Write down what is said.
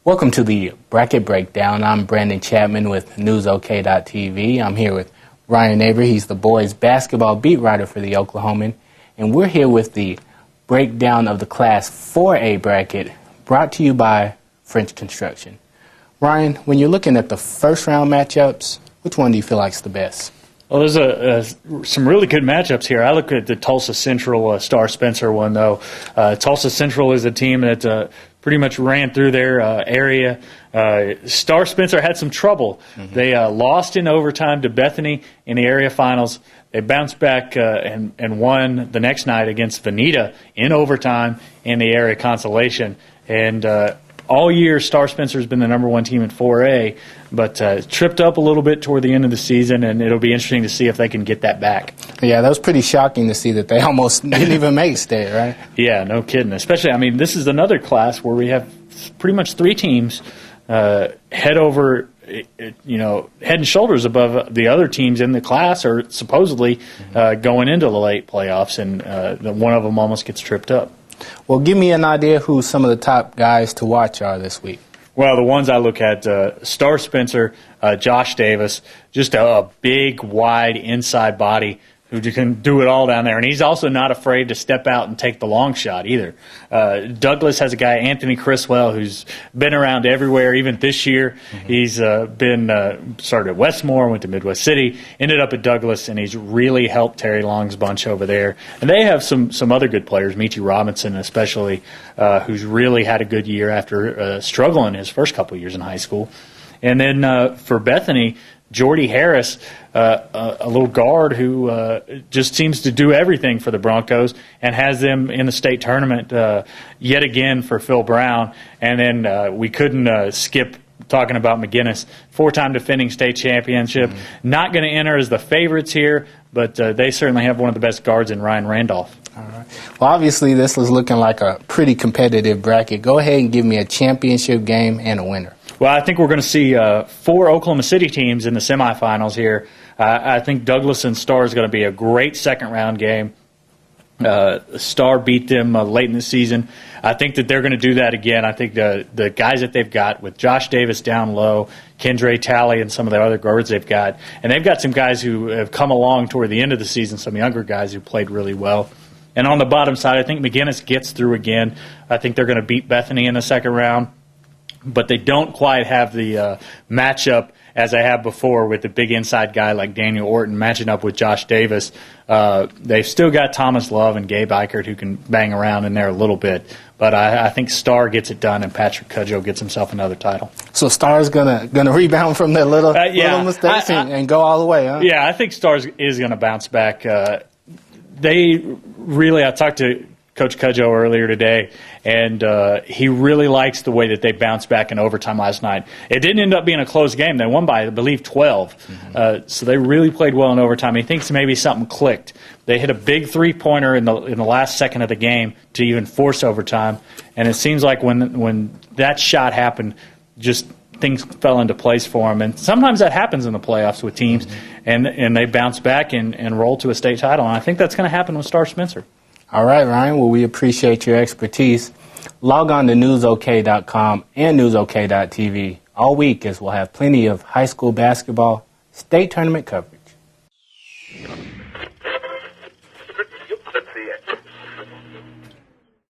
Welcome to the Bracket Breakdown. I'm Brandon Chatmon with NewsOK.TV. I'm here with Ryan Aber. He's the boys' basketball beat writer for the Oklahoman. And we're here with the breakdown of the Class 4A bracket brought to you by French Construction. Ryan, when you're looking at the first-round matchups, which one do you feel like is the best? Well, there's some really good matchups here. I look at the Tulsa Central Star Spencer one, though. Tulsa Central is a team that pretty much ran through their area. Star Spencer had some trouble. They lost in overtime to Bethany in the area finals. They bounced back and won the next night against Veneta in overtime in the area consolation. And all year, Star Spencer has been the number one team in 4A, but tripped up a little bit toward the end of the season, and it'll be interesting to see if they can get that back. Yeah, that was pretty shocking to see that they almost didn't even make state, right? Yeah, no kidding. Especially, I mean, this is another class where we have pretty much three teams head and shoulders above the other teams in the class, or supposedly going into the late playoffs, and one of them almost gets tripped up. Well, give me an idea who some of the top guys to watch are this week. Well, the ones I look at, Star Spencer, Josh Davis, just a big, wide inside body who can do it all down there. And he's also not afraid to step out and take the long shot either. Douglas has a guy, Anthony Criswell, who's been around everywhere, even this year. He's started at Westmore, went to Midwest City, ended up at Douglas, and he's really helped Terry Long's bunch over there. And they have some other good players, Michi Robinson especially, who's really had a good year after struggling his first couple years in high school. And then for Bethany, Jordy Harris, a little guard who just seems to do everything for the Broncos and has them in the state tournament yet again for Phil Brown. And then we couldn't skip talking about McGinnis, four-time defending state championship. Not going to enter as the favorites here, but they certainly have one of the best guards in Ryan Randolph. All right. Well, obviously this is looking like a pretty competitive bracket. Go ahead and give me a championship game and a winner. Well, I think we're going to see four Oklahoma City teams in the semifinals here. I think Douglas and Star is going to be a great second-round game. Star beat them late in the season. I think that they're going to do that again. I think the guys that they've got with Josh Davis down low, Kendra Talley, and some of the other guards they've got, and they've got some guys who have come along toward the end of the season, some younger guys who played really well. And on the bottom side, I think McGinnis gets through again. I think they're going to beat Bethany in the second round. But they don't quite have the matchup as I have before with the big inside guy like Daniel Orton matching up with Josh Davis. They've still got Thomas Love and Gabe Eichert who can bang around in there a little bit. But I think Star gets it done and Patrick Cudjoe gets himself another title. So Star's gonna rebound from their little mistakes and go all the way, huh? Yeah, I think Star is going to bounce back. I talked to Coach Cudjoe earlier today, and he really likes the way that they bounced back in overtime last night. It didn't end up being a close game. They won by, I believe, 12. So they really played well in overtime. He thinks maybe something clicked. They hit a big three-pointer in the last second of the game to even force overtime, and it seems like when that shot happened, just things fell into place for them. And sometimes that happens in the playoffs with teams, and they bounce back and roll to a state title. And I think that's going to happen with Star Spencer. All right, Ryan. Well, we appreciate your expertise. Log on to NewsOK.com and NewsOK.TV all week, as we'll have plenty of high school basketball state tournament coverage.